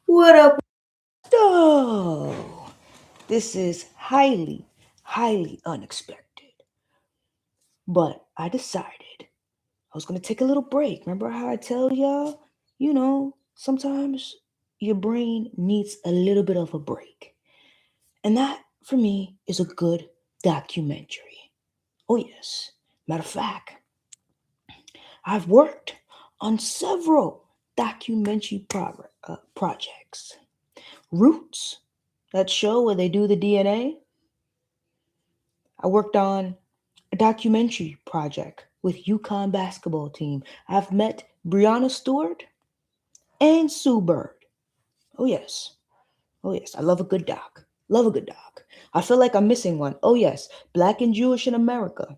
What up? Oh, this is highly unexpected. But I decided I was going to take a little break. Remember how I tell y'all, sometimes your brain needs a little bit of a break. And that, for me, is a good documentary. Oh, yes. Matter of fact, I've worked on several documentary projects. Roots, that show where they do the DNA. I worked on a documentary project with UConn basketball team. I've met Brianna Stewart and Sue Bird. Oh yes. Oh yes. I love a good doc. Love a good doc. I feel like I'm missing one. Oh yes. Black and Jewish in America.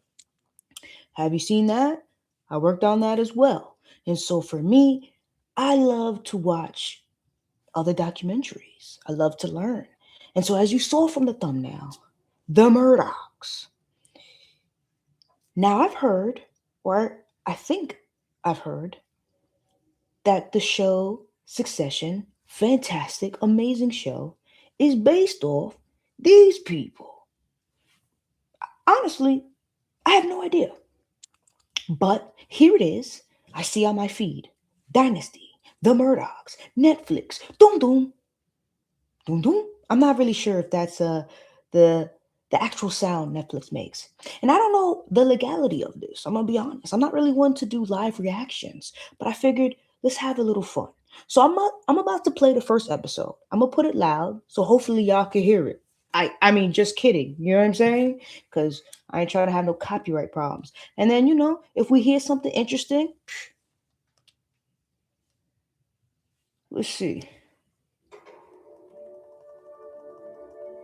Have you seen that? I worked on that as well. And so for me, I love to watch other documentaries. I love to learn. And so as you saw from the thumbnail, the Murdochs. Now I've heard, or I think I've heard, that the show Succession, fantastic, amazing show, is based off these people. Honestly, I have no idea. But here it is. I see on my feed Dynasty, The Murdochs, Netflix, doom doom, doom doom. I'm not really sure if that's the the actual sound Netflix makes. And I don't know the legality of this. I'm gonna be honest. I'm not really one to do live reactions, but I figured let's have a little fun. So I'm about to play the first episode. I'm gonna put it loud so hopefully y'all can hear it. I mean just kidding. You know what I'm saying? Because I ain't trying to have no copyright problems. And then if we hear something interesting, let's see.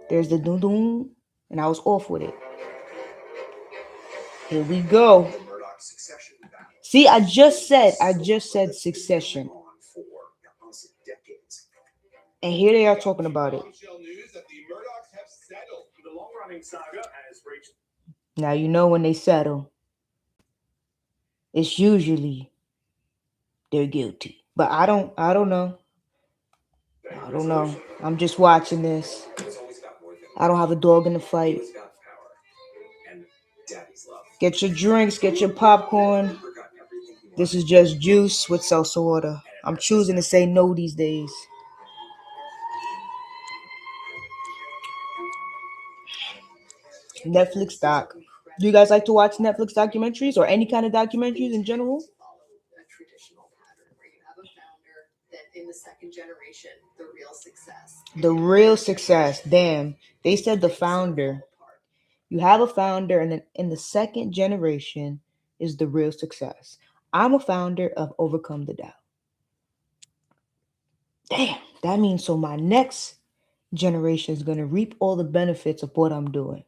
There's the doom doom, and I was off with it. Here we go. See, I just said Succession. And here they are talking about it. Now you know when they settle, it's usually they're guilty. But I don't know. I don't know. I'm just watching this. I don't have a dog in the fight. Get your drinks, get your popcorn. This is just juice with salsa water. I'm choosing to say no these days. Netflix doc. Do you guys like to watch Netflix documentaries or any kind of documentaries in general? The real success. Damn. They said the founder. You have a founder, and then in the second generation is the real success. I'm a founder of Overcome the Doubt. Damn. That means so my next generation is going to reap all the benefits of what I'm doing.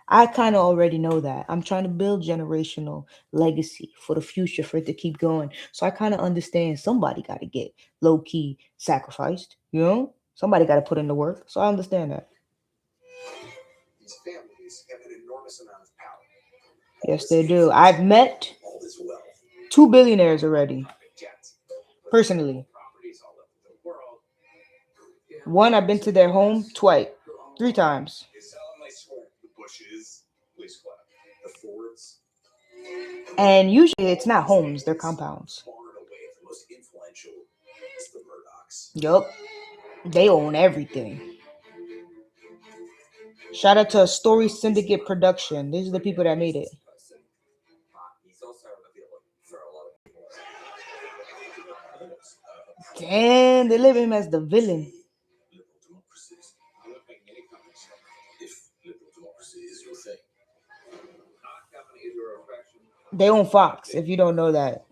I kind of already know that. I'm trying to build generational legacy for the future for it to keep going. So I kind of understand somebody got to get low key sacrificed, Somebody got to put in the work. So I understand that. Yes, they do. I've met two billionaires already, personally. One, I've been to their home twice, three times. And usually it's not homes, they're compounds. Yup. They own everything. Shout out to Story Syndicate Production. These are the people that made it. Damn, they live him as the villain. They own Fox, if you don't know that.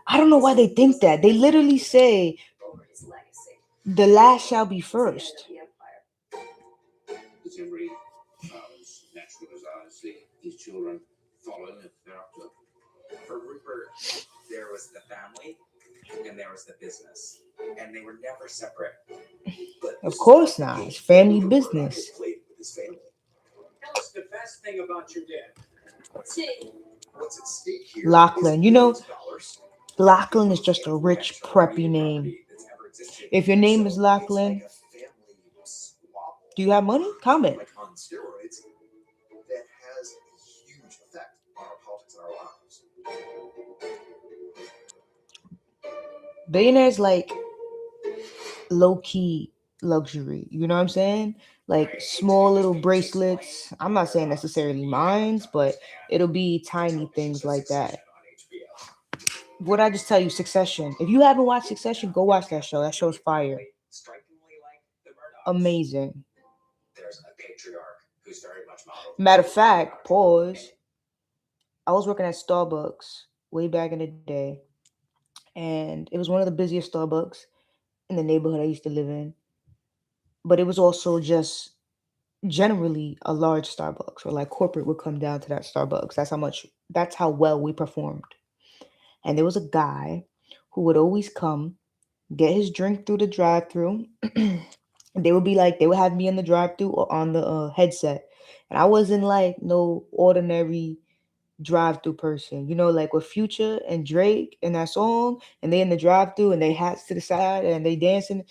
I don't know why they think that. They literally say the last shall be first. Of course not. It's family business. Lachlan. Lachlan is just a rich, preppy name. If your name is Lachlan, do you have money? Comment. Billionaires like low key luxury. You know what I'm saying? Like small little bracelets. I'm not saying necessarily mines, but it'll be tiny things like that. What I just tell you, Succession. If you haven't watched Succession, go watch that show. That show's fire. Amazing. Matter of fact, pause. I was working at Starbucks way back in the day, and it was one of the busiest Starbucks in the neighborhood I used to live in. But it was also just generally a large Starbucks, or like corporate would come down to that Starbucks. That's how well we performed. And there was a guy who would always come, get his drink through the drive-through. They would be like, they would have me in the drive-through or on the headset. And I wasn't like no ordinary drive-through person. Like with Future and Drake and that song, and they in the drive-through and they hats to the side and they dancing.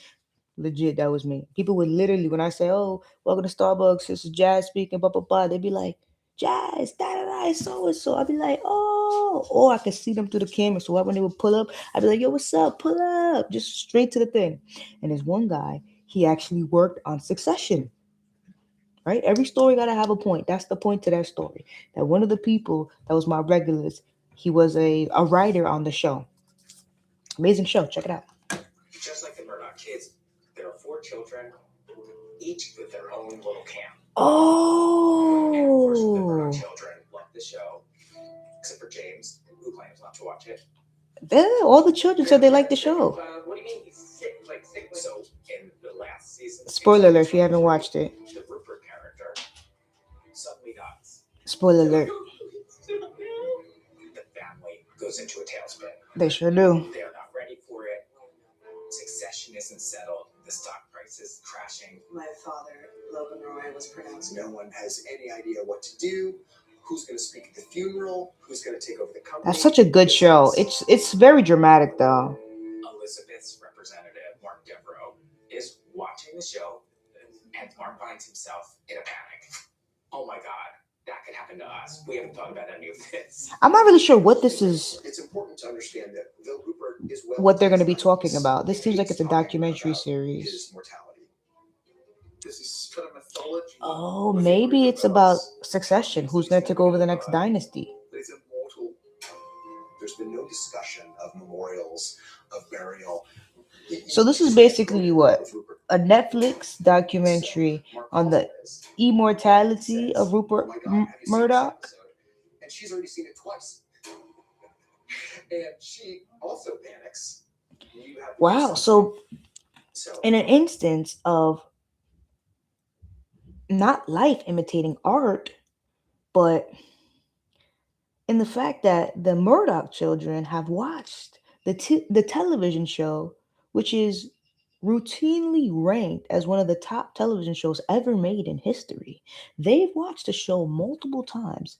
Legit, that was me. People would literally, when I say, "Oh, welcome to Starbucks, this is Jazz speaking," blah blah blah, they'd be like, "Jazz, da da da, so and so." I'd be like, "Oh," or I could see them through the camera. So when they would pull up, I'd be like, "Yo, what's up? Pull up," just straight to the thing. And there's one guy, he actually worked on Succession. Right? Every story gotta have a point. That's the point to that story. That one of the people that was my regulars, he was a writer on the show. Amazing show. Check it out. Oh. Yeah, all the children said they liked the show. Spoiler alert if you haven't watched it. Spoiler alert. They sure do. That's such a good show. It's very dramatic though. I'm not really sure what this is. What they're going to be talking about. This seems like it's a documentary series. Oh, maybe it's about succession. Who's going to take over the next dynasty? So this is basically what? A Netflix documentary on the immortality of Rupert Murdoch. Wow. So in an instance of not life imitating art, but in the fact that the Murdoch children have watched the television show, which is routinely ranked as one of the top television shows ever made in history. They've watched the show multiple times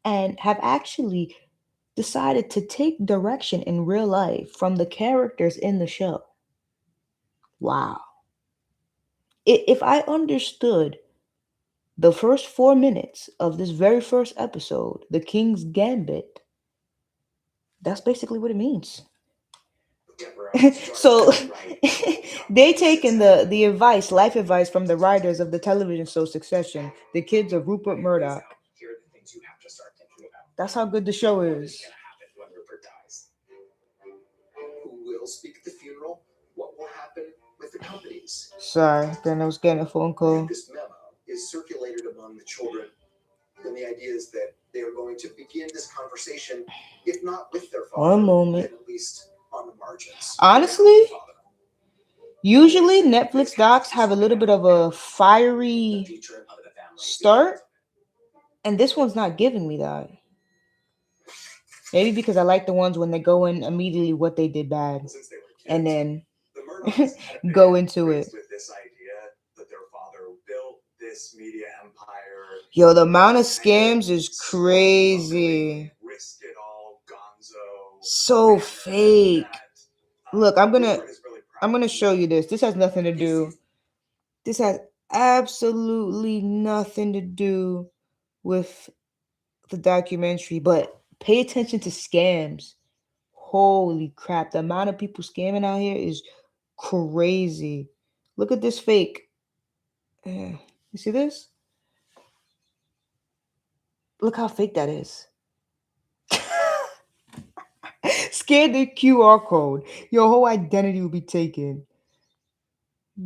and have actually decided to take direction in real life from the characters in the show. Wow. If I understood the first 4 minutes of this very first episode, The King's Gambit, that's basically what it means. So they taken the advice, life advice from the writers of the television show Succession, the kids of Rupert Murdoch. That's how good the show is. Sorry, then I was getting a phone call. One moment. Honestly, usually Netflix docs have a little bit of a fiery start, and this one's not giving me that. Maybe because I like the ones when they go in immediately what they did bad, and then go into it. Yo, the amount of scams is crazy. So fake. Look, I'm gonna show you this. This has nothing to do. This has absolutely nothing to do with the documentary, but pay attention to scams. Holy crap, the amount of people scamming out here is crazy. Look at this fake. You see this? Look how fake that is. Scan the QR code. Your whole identity will be taken.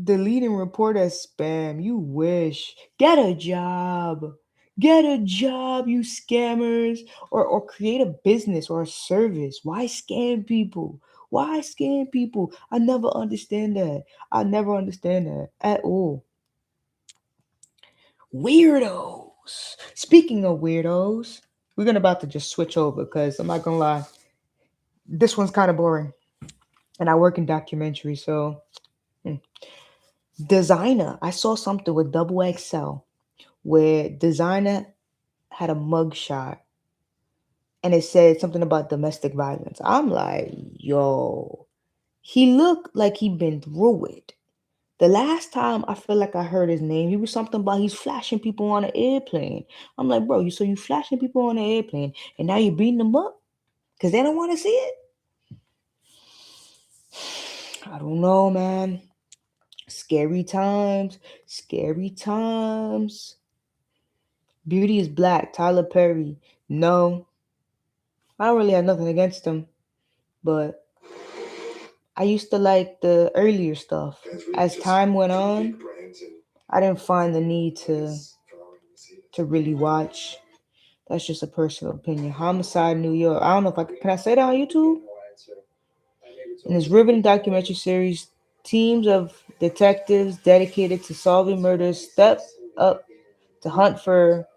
Delete and report as spam. You wish. Get a job. Get a job, you scammers. Or create a business or a service. Why scam people? Why scam people? I never understand that. I never understand that at all. Weirdos. Speaking of weirdos, we're gonna about to just switch over because I'm not gonna lie. This one's kind of boring. And I work in documentary, so hmm. Designer. I saw something with double XL where designer had a mugshot and it said something about domestic violence. I'm like, yo, he looked like he been through it. The last time I feel like I heard his name, he was something about he's flashing people on an airplane. I'm like, bro, you flashing people on an airplane and now you're beating them up because they don't want to see it? I don't know, man. Scary times, scary times. Beauty is Black, Tyler Perry. No, I don't really have nothing against him, but I used to like the earlier stuff. As time went on, I didn't find the need to really watch. That's just a personal opinion. Homicide, New York. I don't know if I can I say that on YouTube? In this riveting documentary series, teams of detectives dedicated to solving murders step up to hunt for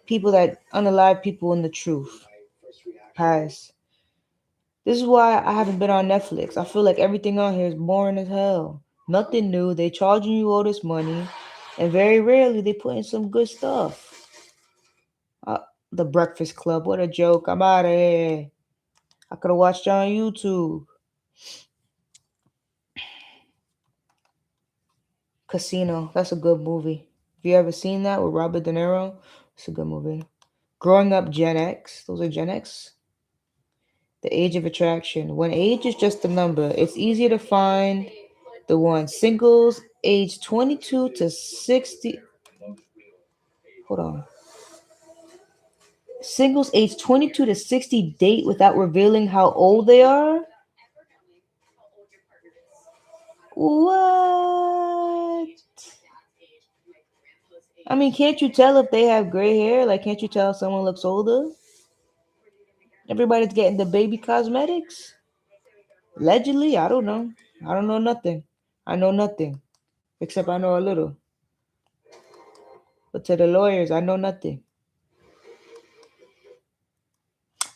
people that unalive people in the truth. Pass. This is why I haven't been on Netflix. I feel like everything on here is boring as hell. Nothing new. They charging you all this money, and very rarely they put in some good stuff. Uh, the Breakfast Club. What a joke. I'm out of here. I could have watched it on YouTube. Casino. That's a good movie. Have you ever seen that with Robert De Niro? It's a good movie. Growing Up Gen X. Those are Gen X. The Age of Attraction. When age is just a number, it's easier to find the one. Singles age 22 to 60. Hold on. Singles age 22 to 60 date without revealing how old they are? What? I mean, can't you tell if they have gray hair? Like, can't you tell if someone looks older? Everybody's getting the baby cosmetics. Allegedly, I don't know. I don't know nothing. I know nothing. Except I know a little. But to the lawyers, I know nothing.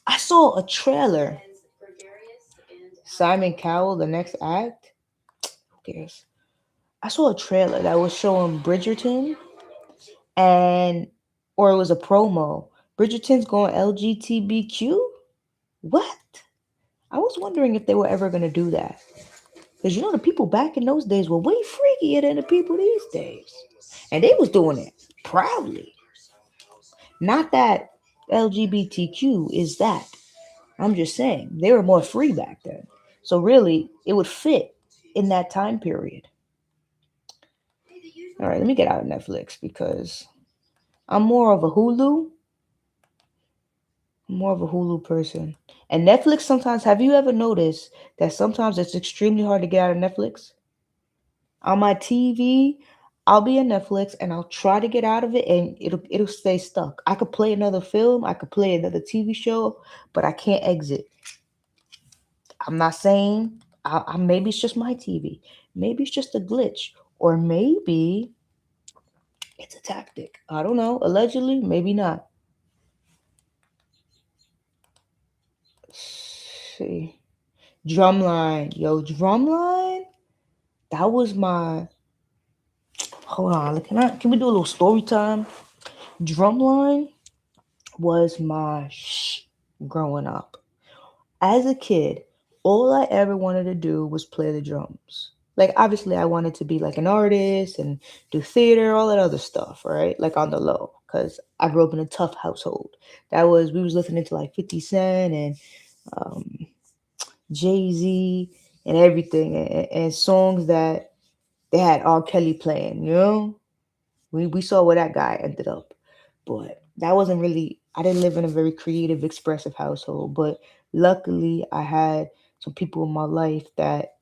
I saw a trailer. Simon Cowell, the next act. Who cares? I saw a trailer that was showing Bridgerton and or it was a promo. Bridgerton's going LGBTQ? What? I was wondering if they were ever gonna do that. Because you know the people back in those days were way freakier than the people these days. And they was doing it proudly. Not that LGBTQ is that. I'm just saying they were more free back then. So really it would fit in that time period. All right, let me get out of Netflix because I'm more of a Hulu. I'm more of a Hulu person. And Netflix sometimes, have you ever noticed that sometimes it's extremely hard to get out of Netflix? On my TV, I'll be in Netflix and I'll try to get out of it and it'll stay stuck. I could play another film, I could play another TV show, but I can't exit. I'm not saying maybe it's just my TV. Maybe it's just a glitch. Or maybe it's a tactic. I don't know. Allegedly, maybe not. Let's see. Drumline. Yo, Drumline? That was my hold on. Can we do a little story time? Drumline was my growing up. As a kid, all I ever wanted to do was play the drums. Like, obviously, I wanted to be like an artist and do theater, all that other stuff, right? Like on the low, because I grew up in a tough household. We was listening to like 50 Cent and um, Jay Z and everything, and songs that they had R. Kelly playing, you know? We saw where that guy ended up. But that wasn't really, I didn't live in a very creative, expressive household. But luckily, I had some people in my life that,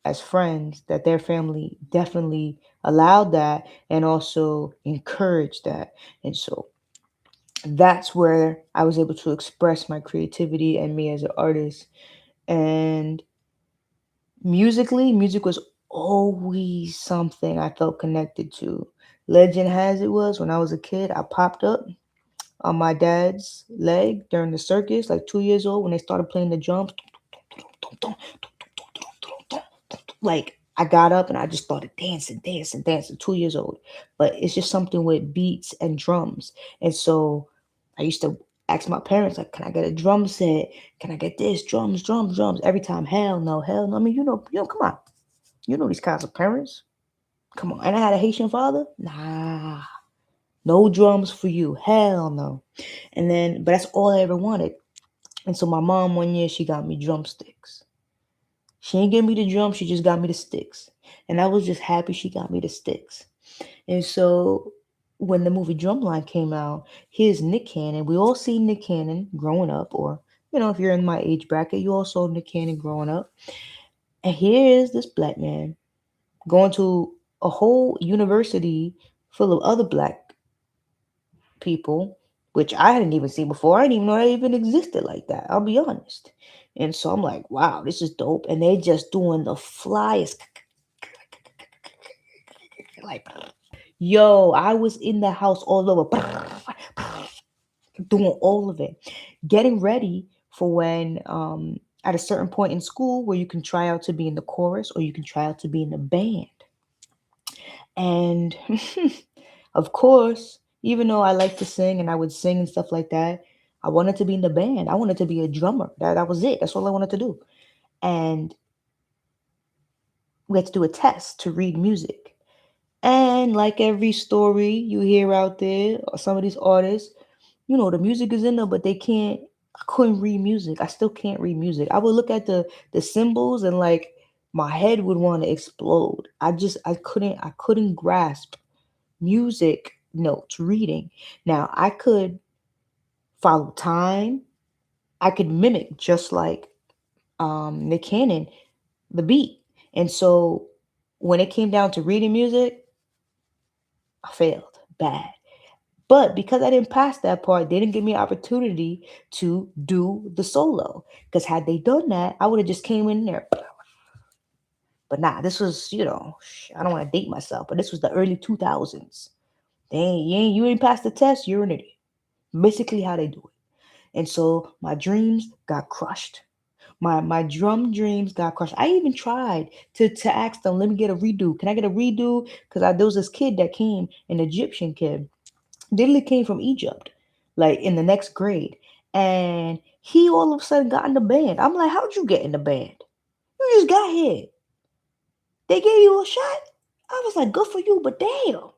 as friends, that their family definitely allowed that and also encouraged that. And so that's where I was able to express my creativity and me as an artist. And musically, music was always something I felt connected to. Legend has it was when I was a kid, I popped up on my dad's leg during the circus, like 2 years old, when they started playing the drums. Like I got up and I just started dancing, dancing, dancing. 2 years old, but it's just something with beats and drums. And so I used to ask my parents, like, "Can I get a drum set? Can I get this? Drums, drums, drums." Every time, hell no, hell no. I mean, come on, you know these kinds of parents. Come on. And I had a Haitian father. Nah, no drums for you. Hell no. And then, but that's all I ever wanted. And so my mom one year she got me drumsticks. She ain't give me the drums, she just got me the sticks. And I was just happy she got me the sticks. And so when the movie Drumline came out, here's Nick Cannon. We all see Nick Cannon growing up, or if you're in my age bracket, you all saw Nick Cannon growing up. And here is this black man going to a whole university full of other black people, which I hadn't even seen before. I didn't even know that even existed like that. I'll be honest. And so I'm like, wow, this is dope. And they just doing the flyest. Like, yo, I was in the house all over, doing all of it, getting ready for when, at a certain point in school where you can try out to be in the chorus or you can try out to be in the band. And of course, even though I like to sing and I would sing and stuff like that, I wanted to be in the band. I wanted to be a drummer. That was it. That's all I wanted to do. And we had to do a test to read music. And like every story you hear out there, or some of these artists, the music is in there, but I couldn't read music. I still can't read music. I would look at the symbols and like my head would want to explode. I couldn't grasp music notes, reading. Now, I could follow time. I could mimic just like Nick Cannon, the beat. And so when it came down to reading music, I failed bad. But because I didn't pass that part, they didn't give me an opportunity to do the solo. Because had they done that, I would have just came in there. But nah, this was, I don't want to date myself, but this was the early 2000s. You ain't passed the test, you're an idiot. Basically how they do it. And so my dreams got crushed. My drum dreams got crushed. I even tried to ask them, let me get a redo. Can I get a redo? Because there was this kid that came, an Egyptian kid, literally came from Egypt, like in the next grade. And he all of a sudden got in the band. I'm like, how'd you get in the band? You just got here. They gave you a shot? I was like, good for you, but damn.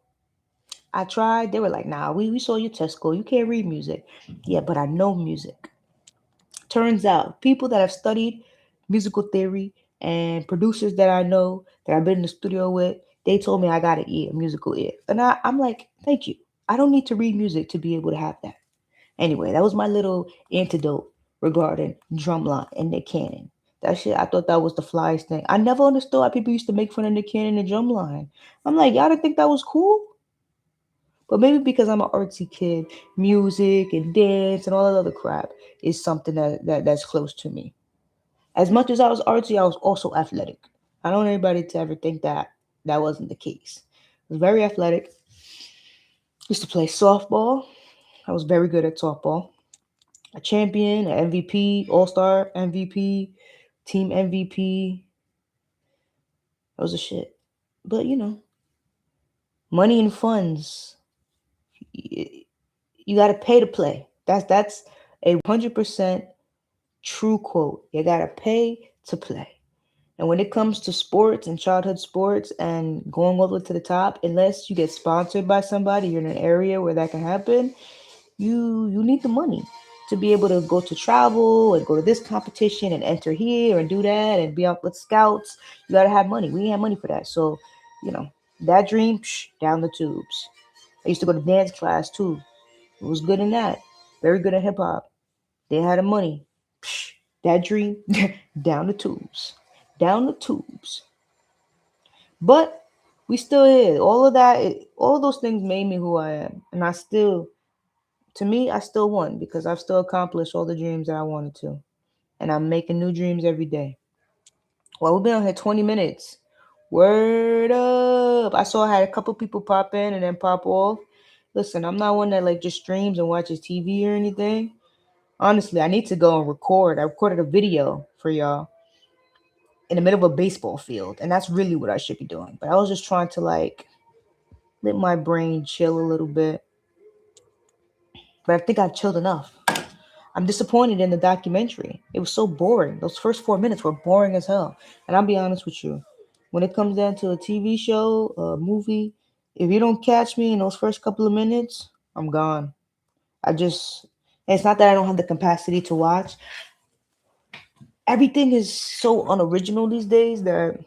I tried. They were like, nah, we saw your test score. You can't read music. Yeah, but I know music. Turns out people that have studied musical theory and producers that I know that I've been in the studio with, they told me I got an ear, a musical ear. And I'm like, thank you. I don't need to read music to be able to have that. Anyway, that was my little antidote regarding Drumline and Nick Cannon. That shit, I thought that was the flyest thing. I never understood why people used to make fun of Nick Cannon and Drumline. I'm like, y'all didn't think that was cool? But maybe because I'm an artsy kid, music and dance and all that other crap is something that's close to me. As much as I was artsy, I was also athletic. I don't want anybody to ever think that that wasn't the case. I was very athletic. Used to play softball. I was very good at softball. A champion, an MVP, All Star MVP, team MVP. That was a shit. But money and funds You got to pay to play. That's a 100% true quote. You got to pay to play. And when it comes to sports and childhood sports and going all the way to the top, unless you get sponsored by somebody, you're in an area where that can happen, you need the money to be able to go to travel and go to this competition and enter here and do that and be out with scouts. You gotta have money. We ain't have money for that. So, you know, that dream, down the tubes. I used to go to dance class too. It was good in that. Very good at hip hop. They had the money. Psh, that dream, down the tubes. Down the tubes. But we still here. All of that, all of those things made me who I am. And I still, to me, I still won because I've still accomplished all the dreams that I wanted to. And I'm making new dreams every day. Well, we've been on here 20 minutes. Word up. I saw I had a couple people pop in and then pop off. Listen, I'm not one that like just streams and watches TV or anything. Honestly, I need to go and record. I recorded a video for y'all in the middle of a baseball field, and that's really what I should be doing. But I was just trying to like let my brain chill a little bit. But I think I've chilled enough. I'm disappointed in the documentary. It was so boring. Those first 4 minutes were boring as hell. And I'll be honest with you. When it comes down to a TV show, a movie, if you don't catch me in those first couple of minutes, I'm gone. I just, it's not that I don't have the capacity to watch. Everything is so unoriginal these days that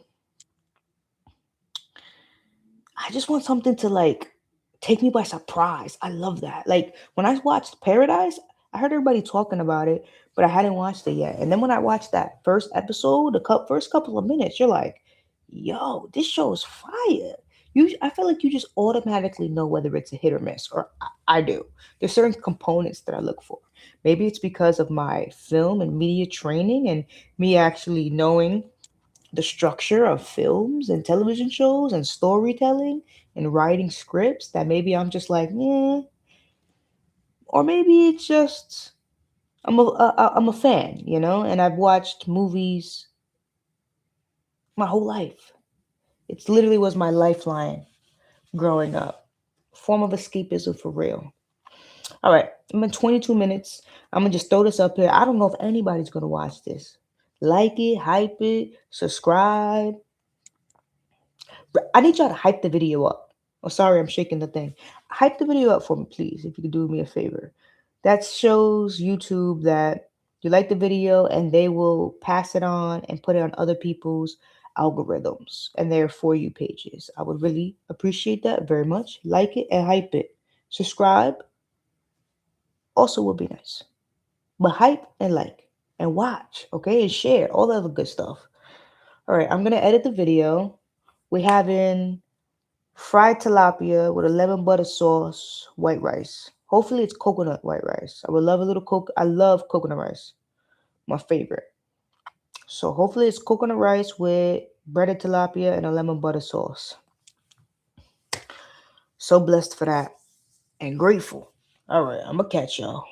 I just want something to like take me by surprise. I love that. Like when I watched Paradise, I heard everybody talking about it, but I hadn't watched it yet. And then when I watched that first episode, first couple of minutes, you're like, "Yo, this show is fire." I feel like you just automatically know whether it's a hit or miss, or I do. There's certain components that I look for. Maybe it's because of my film and media training and me actually knowing the structure of films and television shows and storytelling and writing scripts that maybe I'm just like, yeah, or maybe it's just I'm a fan, and I've watched movies my whole life. It's literally was my lifeline growing up, form of escapism for real. All right, I'm in 22 minutes. I'm gonna just throw this up here. I don't know if anybody's gonna watch this. Like it, hype it, subscribe. I need y'all to hype the video up. Oh, sorry, I'm shaking the thing. Hype the video up for me, please, if you could do me a favor. That shows YouTube that you like the video and they will pass it on and put it on other people's algorithms and their For You pages. I would really appreciate that very much. Like it and hype it. Subscribe also would be nice. But hype and like and watch, okay? And share all the other good stuff. All right, I'm going to edit the video. We having fried tilapia with a lemon butter sauce, white rice. Hopefully it's coconut white rice. I would love a little I love coconut rice. My favorite. So hopefully it's coconut rice with breaded tilapia and a lemon butter sauce. So blessed for that and grateful. All right, I'm gonna catch y'all.